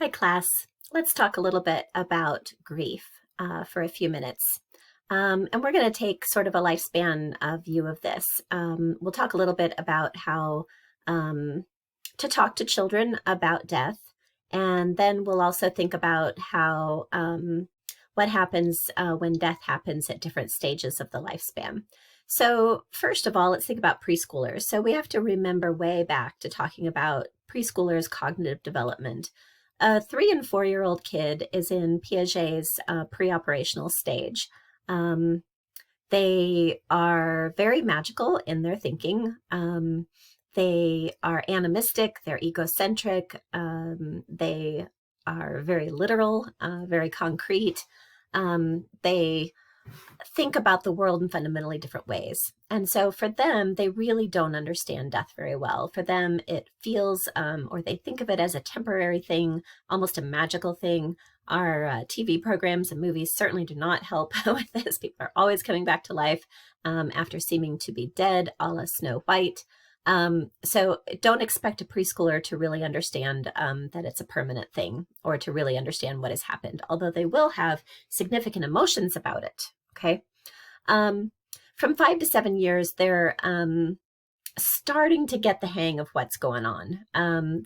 Hi, class. Let's talk a little bit about grief for a few minutes. And we're going to take sort of a lifespan view of this. We'll talk a little bit about how um, to talk to children about death. And then we'll also think about how what happens when death happens at different stages of the lifespan. So, first of all, let's think about preschoolers. So, we have to remember way back to talking about preschoolers' cognitive development. A 3 and 4 year old kid is in Piaget's pre-operational stage. Um, they are very magical in their thinking. They are animistic, they're egocentric, they are very literal, very concrete. They think about the world in fundamentally different ways. And so for them, they really don't understand death very well. For them, it feels, or they think of it as a temporary thing, almost a magical thing. Our TV programs and movies certainly do not help with this. People are always coming back to life after seeming to be dead, a la Snow White. So don't expect a preschooler to really understand that it's a permanent thing or to really understand what has happened, although they will have significant emotions about it. Okay. From 5 to 7 years, they're starting to get the hang of what's going on.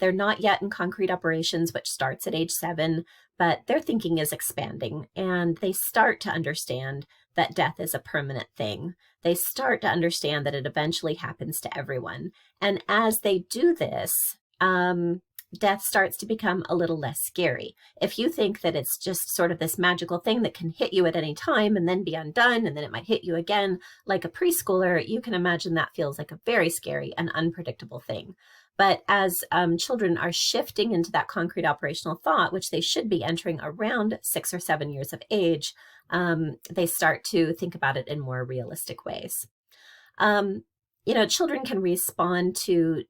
They're not yet in concrete operations, which starts at age 7, but their thinking is expanding and they start to understand that death is a permanent thing. They start to understand that it eventually happens to everyone. And as they do this, death starts to become a little less scary. If you think that it's just sort of this magical thing that can hit you at any time and then be undone, and then it might hit you again, like a preschooler, you can imagine that feels like a very scary and unpredictable thing. But as children are shifting into that concrete operational thought, which they should be entering around 6 or 7 years of age, they start to think about it in more realistic ways. Children can respond to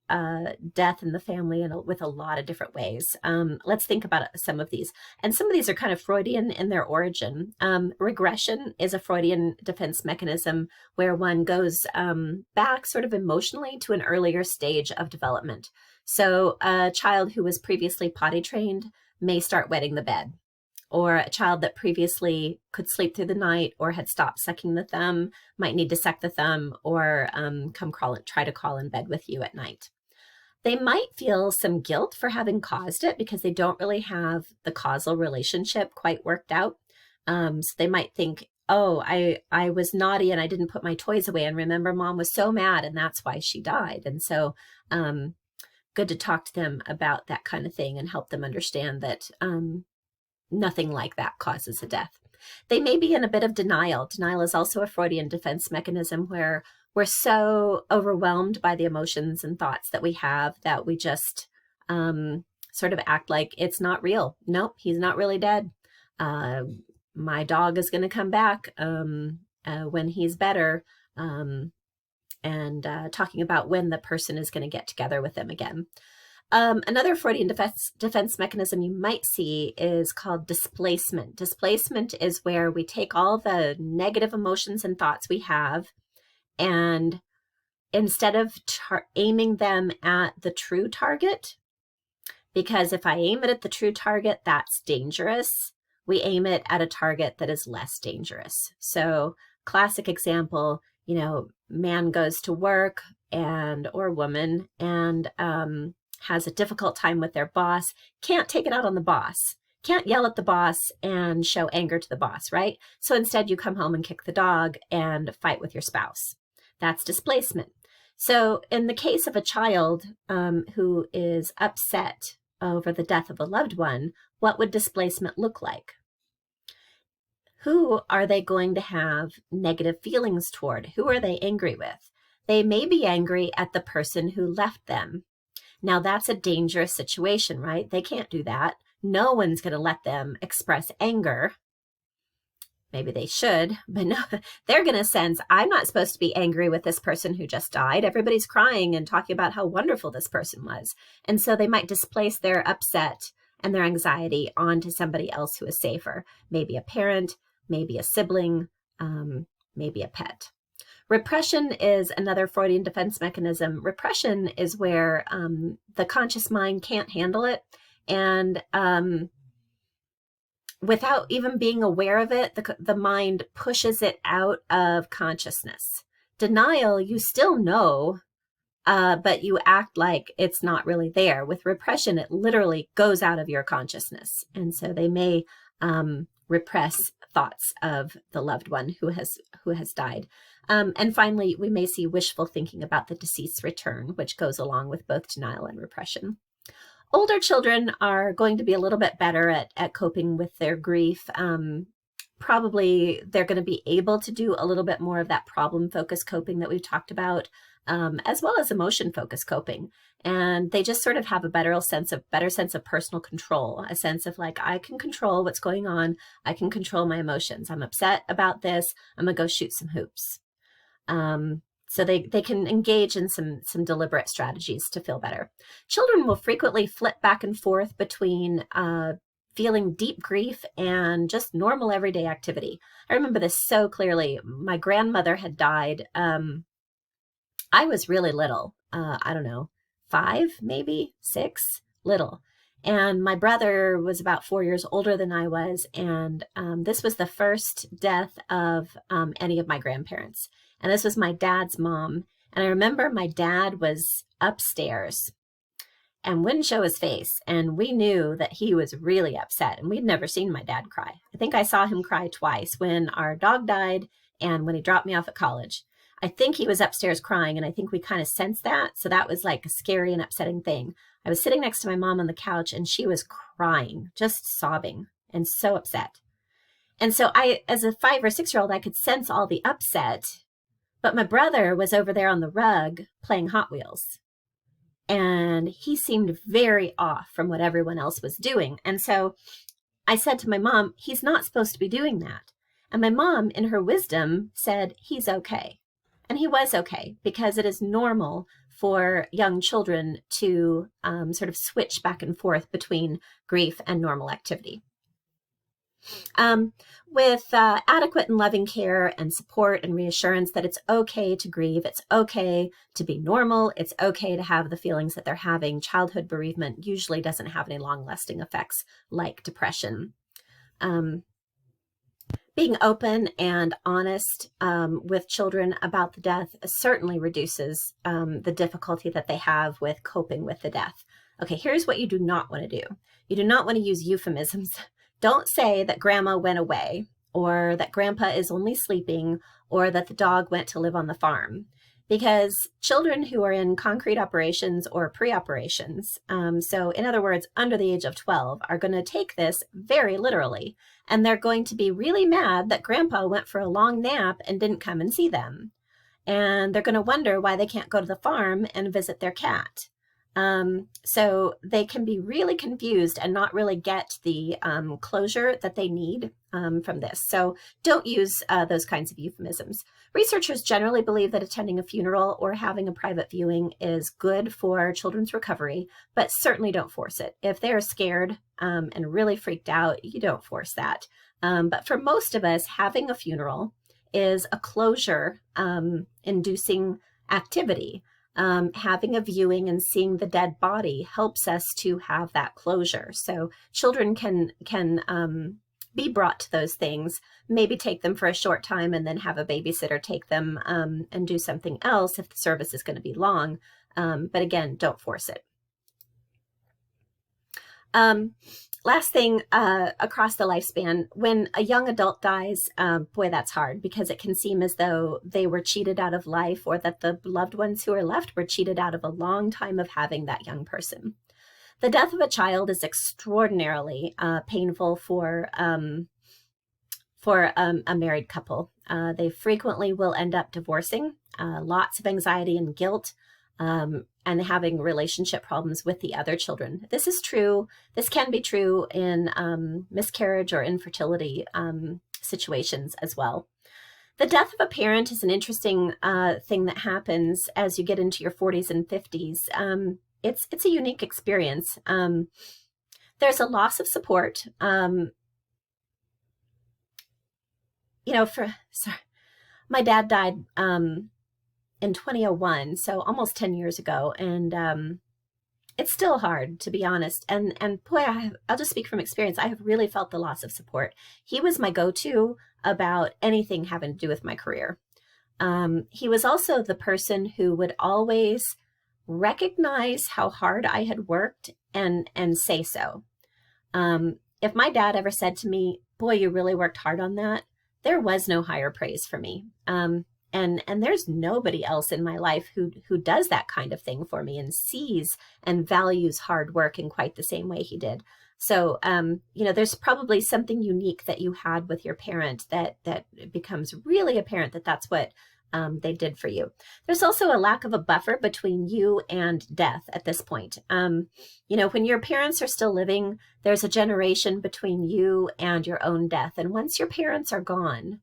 death in the family with a lot of different ways. Let's think about some of these. And some of these are kind of Freudian in their origin. Regression is a Freudian defense mechanism where one goes back sort of emotionally to an earlier stage of development. So a child who was previously potty trained may start wetting the bed, or a child that previously could sleep through the night or had stopped sucking the thumb might need to suck the thumb or try to crawl in bed with you at night. They might feel some guilt for having caused it because they don't really have the causal relationship quite worked out. So they might think, oh, I was naughty and I didn't put my toys away. And remember, mom was so mad and that's why she died. And so good to talk to them about that kind of thing and help them understand that nothing like that causes a death. They may be in a bit of denial. Denial is also a Freudian defense mechanism where we're so overwhelmed by the emotions and thoughts that we have that we just sort of act like it's not real. Nope, he's not really dead. My dog is going to come back when he's better, and talking about when the person is going to get together with them again. Another Freudian defense mechanism you might see is called displacement. Displacement is where we take all the negative emotions and thoughts we have, and instead of aiming them at the true target, because if I aim it at the true target, that's dangerous, we aim it at a target that is less dangerous. So classic example, man goes to work or woman and has a difficult time with their boss, can't take it out on the boss, can't yell at the boss and show anger to the boss, right? So instead you come home and kick the dog and fight with your spouse. That's displacement. So in the case of a child who is upset over the death of a loved one, what would displacement look like? Who are they going to have negative feelings toward? Who are they angry with? They may be angry at the person who left them. Now, that's a dangerous situation, right? They can't do that. No one's going to let them express anger. Maybe they should, but no, they're going to sense, I'm not supposed to be angry with this person who just died. Everybody's crying and talking about how wonderful this person was. And so they might displace their upset and their anxiety onto somebody else who is safer. Maybe a parent, maybe a sibling, maybe a pet. Repression is another Freudian defense mechanism. Repression is where the conscious mind can't handle it And without even being aware of it, the mind pushes it out of consciousness. Denial, you still know, but you act like it's not really there. With repression, it literally goes out of your consciousness. And so they may repress thoughts of the loved one who has died. And finally, we may see wishful thinking about the deceased's return, which goes along with both denial and repression. Older children are going to be a little bit better at coping with their grief. Probably they're going to be able to do a little bit more of that problem-focused coping that we've talked about, as well as emotion-focused coping. And they just sort of have a better sense of personal control, a sense of like, I can control what's going on. I can control my emotions. I'm upset about this. I'm going to go shoot some hoops. So they can engage in some deliberate strategies to feel better. Children will frequently flip back and forth between feeling deep grief and just normal everyday activity. I remember this so clearly. My grandmother had died. I was really little. I don't know, 5, maybe 6, little. And my brother was about 4 years older than I was. And this was the first death of any of my grandparents. And this was my dad's mom. And I remember my dad was upstairs and wouldn't show his face. And we knew that he was really upset. And we'd never seen my dad cry. I think I saw him cry twice, when our dog died and when he dropped me off at college. I think he was upstairs crying, and I think we kind of sensed that. So that was like a scary and upsetting thing. I was sitting next to my mom on the couch, and she was crying, just sobbing and so upset. And so I, as a 5 or 6-year-old, I could sense all the upset. But my brother was over there on the rug playing Hot Wheels. And he seemed very off from what everyone else was doing. And so I said to my mom, he's not supposed to be doing that. And my mom, in her wisdom, said, he's okay. And he was okay, because it is normal for young children to sort of switch back and forth between grief and normal activity. With adequate and loving care and support and reassurance that it's okay to grieve, it's okay to be normal, it's okay to have the feelings that they're having, childhood bereavement usually doesn't have any long-lasting effects like depression. Being open and honest with children about the death certainly reduces the difficulty that they have with coping with the death. Okay, here's what you do not want to do. You do not want to use euphemisms. Don't say that grandma went away, or that grandpa is only sleeping, or that the dog went to live on the farm. Because children who are in concrete operations or pre-operations, so in other words, under the age of 12, are going to take this very literally. And they're going to be really mad that grandpa went for a long nap and didn't come and see them. And they're going to wonder why they can't go to the farm and visit their cat. So they can be really confused and not really get the closure that they need from this. So don't use those kinds of euphemisms. Researchers generally believe that attending a funeral or having a private viewing is good for children's recovery, but certainly don't force it. If they're scared and really freaked out, you don't force that. But for most of us, having a funeral is a closure inducing activity. Having a viewing and seeing the dead body helps us to have that closure. So children can be brought to those things, maybe take them for a short time and then have a babysitter take them and do something else if the service is going to be long. But again, don't force it. Last thing, across the lifespan, when a young adult dies, boy, that's hard, because it can seem as though they were cheated out of life, or that the loved ones who are left were cheated out of a long time of having that young person. The death of a child is extraordinarily painful for a married couple. They frequently will end up divorcing, lots of anxiety and guilt, and having relationship problems with the other children. This is true. This can be true in miscarriage or infertility situations as well. The death of a parent is an interesting thing that happens as you get into your 40s and 50s. It's a unique experience. There's a loss of support. My dad died in 2001, so almost 10 years ago. And It's still hard, to be honest. And boy, I'll just speak from experience. I have really felt the loss of support. He was my go-to about anything having to do with my career. He was also the person who would always recognize how hard I had worked and say so. If my dad ever said to me, "Boy, you really worked hard on that," there was no higher praise for me. And there's nobody else in my life who does that kind of thing for me and sees and values hard work in quite the same way he did. So, there's probably something unique that you had with your parent that becomes really apparent that that's what they did for you. There's also a lack of a buffer between you and death at this point. When your parents are still living, there's a generation between you and your own death. And once your parents are gone,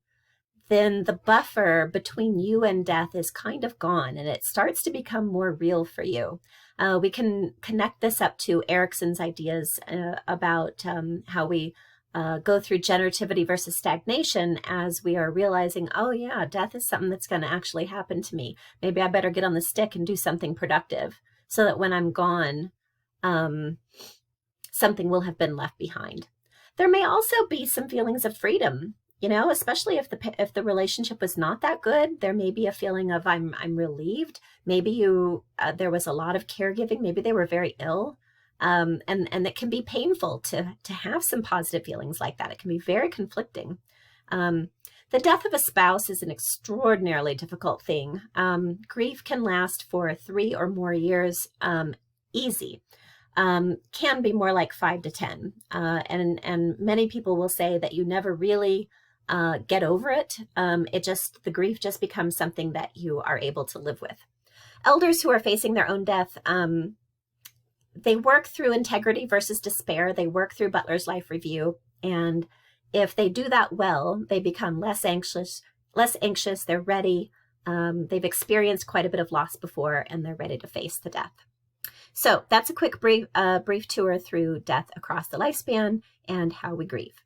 then the buffer between you and death is kind of gone, and it starts to become more real for you. We can connect this up to Erickson's ideas about how we go through generativity versus stagnation as we are realizing, oh yeah, death is something that's going to actually happen to me. Maybe I better get on the stick and do something productive so that when I'm gone, something will have been left behind. There may also be some feelings of freedom. Especially if the relationship was not that good, there may be a feeling of I'm relieved. Maybe there was a lot of caregiving. Maybe they were very ill, and it can be painful to have some positive feelings like that. It can be very conflicting. The death of a spouse is an extraordinarily difficult thing. Grief can last for 3 or more years, easy. Can be more like 5 to 10, and many people will say that you never really get over it. The grief just becomes something that you are able to live with. Elders who are facing their own death, they work through integrity versus despair. They work through Butler's Life Review. And if they do that well, they become less anxious, they're ready. They've experienced quite a bit of loss before, and they're ready to face the death. So that's a quick brief tour through death across the lifespan and how we grieve.